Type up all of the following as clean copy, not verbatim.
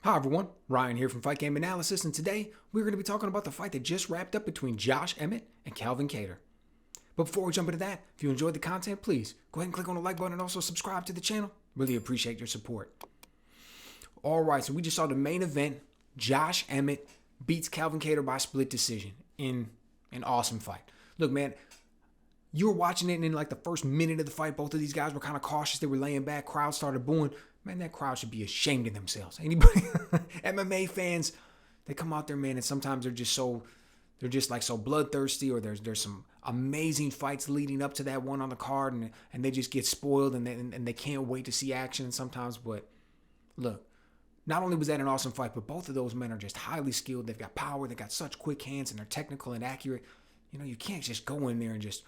Hi everyone, Ryan here from Fight Game Analysis, and today we're going to be talking about the fight that just wrapped up between Josh Emmett and Calvin Kattar. But before we jump into that, if you enjoyed the content, please go ahead and click on the like button and also subscribe to the channel. Really appreciate your support. Alright, so we just saw the main event. Josh Emmett beats Calvin Kattar by split decision in an awesome fight. Look, man, you were watching it and in like the first minute of the fight, both of these guys were kind of cautious. They were laying back. Crowd started booing. Man, that crowd should be ashamed of themselves. Anybody, MMA fans, they come out there, man, and sometimes they're just like so bloodthirsty, or there's some amazing fights leading up to that one on the card, and they just get spoiled, and they can't wait to see action sometimes. But look, not only was that an awesome fight, but both of those men are just highly skilled. They've got power. They've got such quick hands, and they're technical and accurate. You know, you can't just go in there and just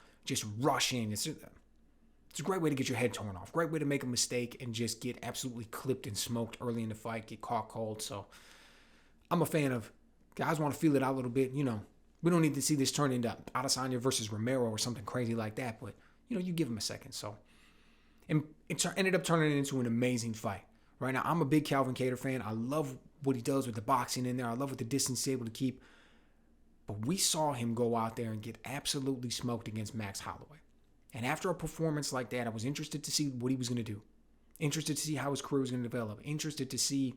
rush in. It's a great way to get your head torn off. Great way to make a mistake and just get absolutely clipped and smoked early in the fight, get caught cold. So I'm a fan of guys want to feel it out a little bit. You know, we don't need to see this turn into Adesanya versus Romero or something crazy like that. But, you know, you give him a second. So, and it ended up turning into an amazing fight. Right now, I'm a big Calvin Kattar fan. I love what he does with the boxing in there. I love what the distance he's able to keep. But we saw him go out there and get absolutely smoked against Max Holloway. And after a performance like that, I was interested to see what he was going to do. Interested to see how his career was going to develop. Interested to see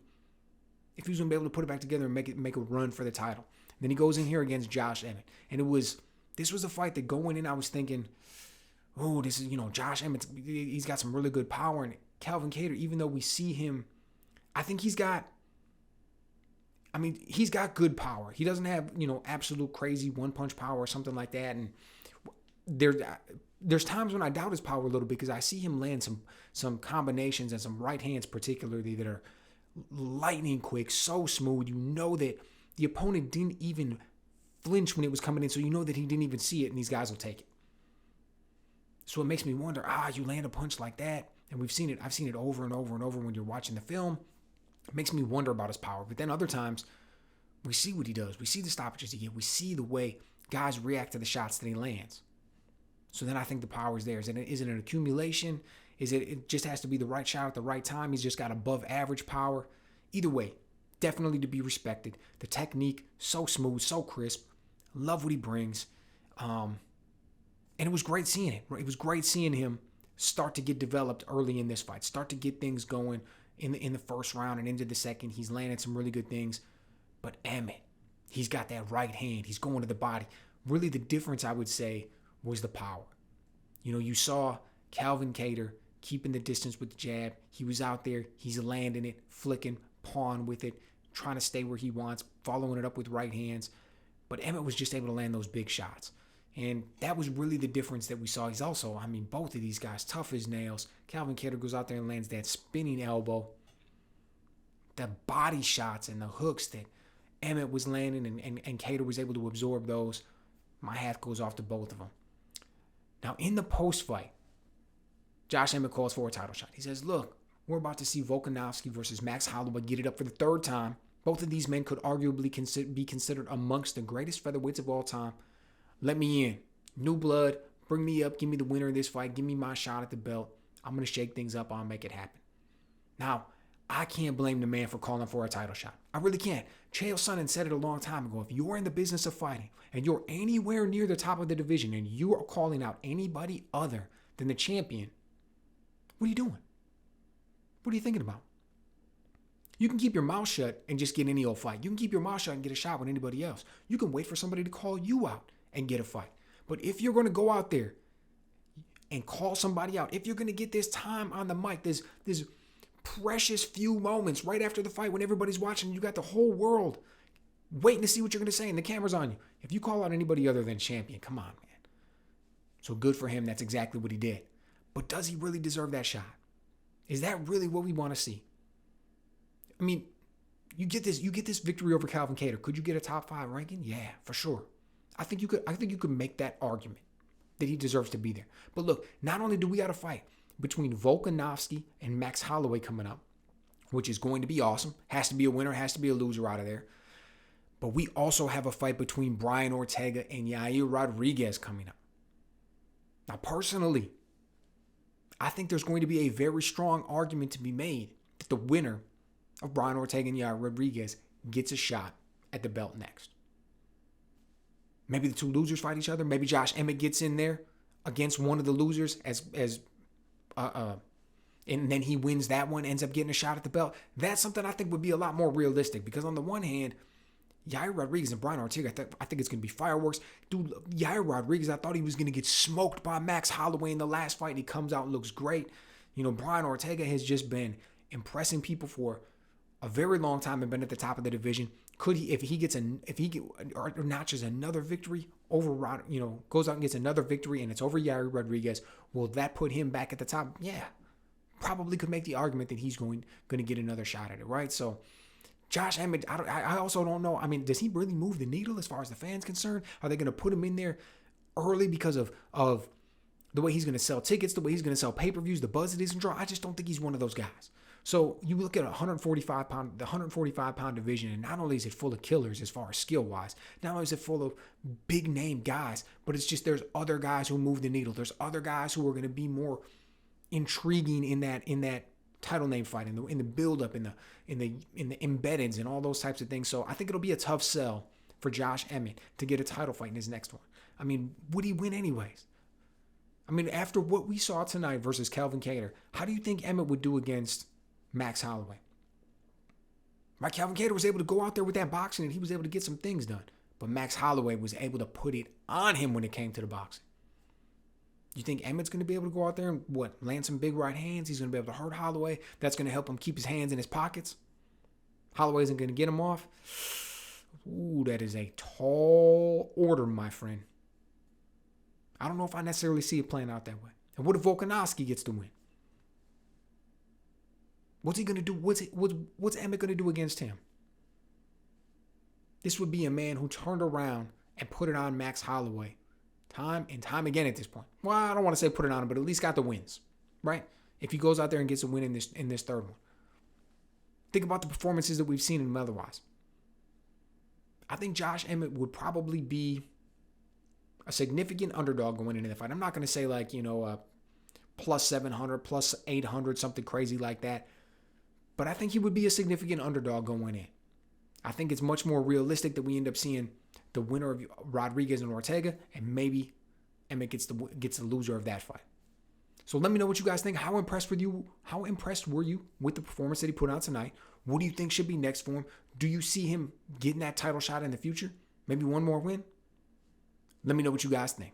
if he was going to be able to put it back together and make a run for the title. And then he goes in here against Josh Emmett. And this was a fight that going in, I was thinking, oh, this is, Josh Emmett, he's got some really good power. And Calvin Kattar, even though we see him, I think he's got good power. He doesn't have, absolute crazy one-punch power or something like that. And there's times when I doubt his power a little bit because I see him land some combinations and some right hands particularly that are lightning quick, so smooth. You know that the opponent didn't even flinch when it was coming in, so you know that he didn't even see it, and these guys will take it. So it makes me wonder, you land a punch like that, and I've seen it over and over and over when you're watching the film. It makes me wonder about his power. But then other times, we see what he does. We see the stoppages he gets. We see the way guys react to the shots that he lands. So then I think the power is there. Is it an accumulation? It just has to be the right shot at the right time? He's just got above average power. Either way, definitely to be respected. The technique, so smooth, so crisp. Love what he brings. And it was great seeing it. It was great seeing him start to get developed early in this fight. Start to get things going in the first round and into the second. He's landed some really good things. But Emmett, he's got that right hand. He's going to the body. Really the difference, I would say, was the power. You saw Calvin Kattar keeping the distance with the jab. He was out there. He's landing it, flicking, pawing with it, trying to stay where he wants, following it up with right hands. But Emmett was just able to land those big shots. And that was really the difference that we saw. He's also, both of these guys, tough as nails. Calvin Kattar goes out there and lands that spinning elbow. The body shots and the hooks that Emmett was landing and Kattar was able to absorb those. My hat goes off to both of them. Now, in the post-fight, Josh Emmett calls for a title shot. He says, look, we're about to see Volkanovski versus Max Holloway get it up for the third time. Both of these men could arguably be considered amongst the greatest featherweights of all time. Let me in. New blood. Bring me up. Give me the winner of this fight. Give me my shot at the belt. I'm going to shake things up. I'll make it happen. Now, I can't blame the man for calling for a title shot. I really can't. Chael Sonnen said it a long time ago. If you're in the business of fighting and you're anywhere near the top of the division and you are calling out anybody other than the champion, what are you doing? What are you thinking about? You can keep your mouth shut and just get any old fight. You can keep your mouth shut and get a shot with anybody else. You can wait for somebody to call you out and get a fight. But if you're going to go out there and call somebody out, if you're going to get this time on the mic, there's precious few moments right after the fight when everybody's watching, you got the whole world waiting to see what you're going to say, and the camera's on you. If you call out anybody other than champion, come on, man. So good for him. That's exactly what he did. But does he really deserve that shot? Is that really what we want to see? You get this victory over Calvin Kattar. Could you get a top 5 ranking? Yeah, for sure. I think you could make that argument that he deserves to be there. But look, not only do we got a fight between Volkanovski and Max Holloway coming up, which is going to be awesome. Has to be a winner, has to be a loser out of there. But we also have a fight between Brian Ortega and Yair Rodriguez coming up. Now, personally, I think there's going to be a very strong argument to be made that the winner of Brian Ortega and Yair Rodriguez gets a shot at the belt next. Maybe the two losers fight each other. Maybe Josh Emmett gets in there against one of the losers and then he wins that one, ends up getting a shot at the belt. That's something I think would be a lot more realistic, because on the one hand, Yair Rodriguez and Brian Ortega, I think it's going to be fireworks. Dude, Yair Rodriguez, I thought he was going to get smoked by Max Holloway in the last fight, and he comes out and looks great. You know, Brian Ortega has just been impressing people for a very long time and been at the top of the division. Could he, if he notches another victory over, goes out and gets another victory and it's over Yair Rodriguez, will that put him back at the top? Yeah, probably could make the argument that he's going to get another shot at it, right? So Josh Emmett, I also don't know. I mean, does he really move the needle as far as the fans concerned? Are they going to put him in there early because of the way he's going to sell tickets, the way he's going to sell pay-per-views, the buzz it is and draw? I just don't think he's one of those guys. So you look at the 145-pound division, and not only is it full of killers as far as skill-wise, not only is it full of big-name guys, but it's just there's other guys who move the needle. There's other guys who are going to be more intriguing in that title name fight, in the build-up, in the embeddeds, and all those types of things. So I think it'll be a tough sell for Josh Emmett to get a title fight in his next one. I mean, would he win anyways? I mean, after what we saw tonight versus Calvin Kattar, how do you think Emmett would do against Max Holloway? Right, Calvin Kattar was able to go out there with that boxing and he was able to get some things done. But Max Holloway was able to put it on him when it came to the boxing. You think Emmett's going to be able to go out there and land some big right hands? He's going to be able to hurt Holloway. That's going to help him keep his hands in his pockets. Holloway isn't going to get him off. Ooh, that is a tall order, my friend. I don't know if I necessarily see it playing out that way. And what if Volkanovski gets the win? What's he going to do? What's Emmett going to do against him? This would be a man who turned around and put it on Max Holloway time and time again at this point. Well, I don't want to say put it on him, but at least got the wins, right? If he goes out there and gets a win in this third one. Think about the performances that we've seen him otherwise. I think Josh Emmett would probably be a significant underdog going into the fight. I'm not going to say plus 700, plus 800, something crazy like that. But I think he would be a significant underdog going in. I think it's much more realistic that we end up seeing the winner of Rodriguez and Ortega, and maybe Emmett gets the loser of that fight. So let me know what you guys think. How impressed were you with the performance that he put out tonight? What do you think should be next for him? Do you see him getting that title shot in the future? Maybe one more win? Let me know what you guys think.